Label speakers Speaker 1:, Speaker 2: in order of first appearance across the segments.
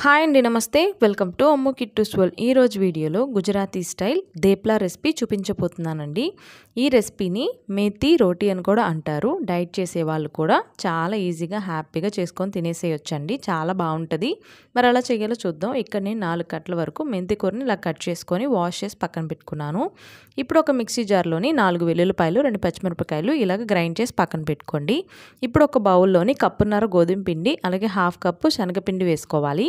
Speaker 1: Hi అండి, నమస్తే. Welcome to Ammu Kittu's world. ఈరోజు వీడియోలో గుజరాతీ స్టైల్ దేప్లా రెసిపీ చూపించబోతున్నానండి. ఈ రెసిపీని మేతి రోటీ అని కూడా అంటారు. డైట్ చేసే వాళ్ళు కూడా చాలా ఈజీగా హ్యాపీగా చేసుకొని తినేసేయొచ్చండి. చాలా బాగుంటుంది. మరి అలా చేయాలో చూద్దాం. ఇక్కడ నేను 4 కట్టల వరకు మెంతి కూరని ఇలా కట్ చేసుకొని వాష్ చేసి పక్కన పెట్టుకున్నాను. ఇప్పుడు ఒక మిక్సీ జార్లోని 4 వెల్లుల్లిపాయలు, 2 పచ్చిమిరపకాయలు ఇలాగ గ్రైండ్ చేసి పక్కన పెట్టుకోండి. ఇప్పుడు ఒక బౌల్లోని కప్పున్నర గోధుమ పిండి, అలాగే 1/2 కప్పు శనగపిండి వేసుకోవాలి.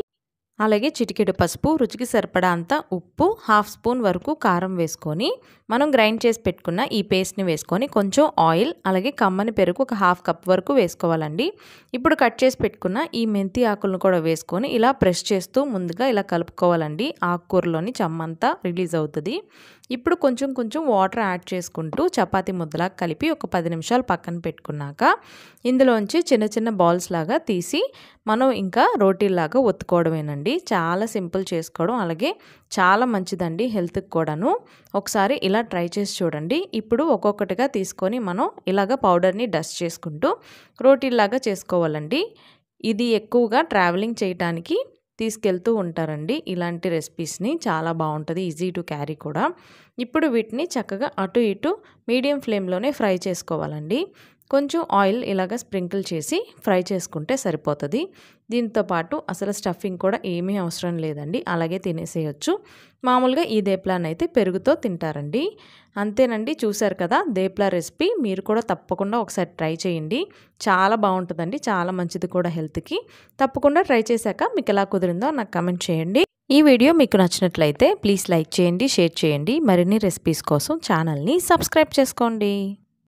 Speaker 1: అలాగే చిటికెడు పసుపు, రుచికి సరిపడా అంత ఉప్పు, 1/2 స్పూన్ వరకు కారం వేసుకొని మనం గ్రైండ్ చేసి పెట్టుకున్న ఈ పేస్ట్ని వేసుకొని కొంచెం ఆయిల్, అలాగే కమ్మని పెరుగు ఒక 1/2 కప్ వరకు వేసుకోవాలండి. ఇప్పుడు కట్ చేసి పెట్టుకున్న ఈ మెంతి ఆకులను కూడా వేసుకొని ఇలా ప్రెస్ చేస్తూ ముందుగా ఇలా కలుపుకోవాలండి. ఆకుకూరలోని చెమ్మంతా రిలీజ్ అవుతుంది. ఇప్పుడు కొంచెం కొంచెం వాటర్ యాడ్ చేసుకుంటూ చపాతీ ముద్దలా కలిపి ఒక 10 నిమిషాలు పక్కన పెట్టుకున్నాక ఇందులోంచి చిన్న చిన్న బాల్స్ లాగా తీసి మనం ఇంకా రోటీలాగా ఒత్తుకోవడమేనండి. చాలా సింపుల్ చేసుకోవడం, అలాగే చాలా మంచిదండి హెల్త్కి కూడాను. ఒకసారి ఇలా ట్రై చేసి చూడండి. ఇప్పుడు ఒక్కొక్కటిగా తీసుకొని మనం ఇలాగ పౌడర్ని డస్ట్ చేసుకుంటూ రోటీలాగా చేసుకోవాలండి. ఇది ఎక్కువగా ట్రావెలింగ్ చేయడానికి తీసుకెళ్తూ ఉంటారండి ఇలాంటి రెసిపీస్ని. చాలా బాగుంటుంది, ఈజీ టు క్యారీ కూడా. ఇప్పుడు వీటిని చక్కగా అటు ఇటు మీడియం ఫ్లేమ్లోనే ఫ్రై చేసుకోవాలండి. కొంచెం ఆయిల్ ఇలాగ స్ప్రింకిల్ చేసి ఫ్రై చేసుకుంటే సరిపోతుంది. దీంతో పాటు అసలు స్టఫింగ్ కూడా ఏమీ అవసరం లేదండి, అలాగే తినేసేయచ్చు. మామూలుగా ఈ దేప్లాని అయితే పెరుగుతో తింటారండి. అంతేనండి, చూశారు కదా దేప్లా రెసిపీ. మీరు కూడా తప్పకుండా ఒకసారి ట్రై చేయండి. చాలా బాగుంటుందండి, చాలా మంచిది కూడా హెల్త్కి. తప్పకుండా ట్రై చేశాక మీకు ఎలా కుదిరిందో నాకు కమెంట్ చేయండి. ఈ వీడియో మీకు నచ్చినట్లయితే ప్లీజ్ లైక్ చేయండి, షేర్ చేయండి. మరిన్ని రెసిపీస్ కోసం ఛానల్ని సబ్స్క్రైబ్ చేసుకోండి.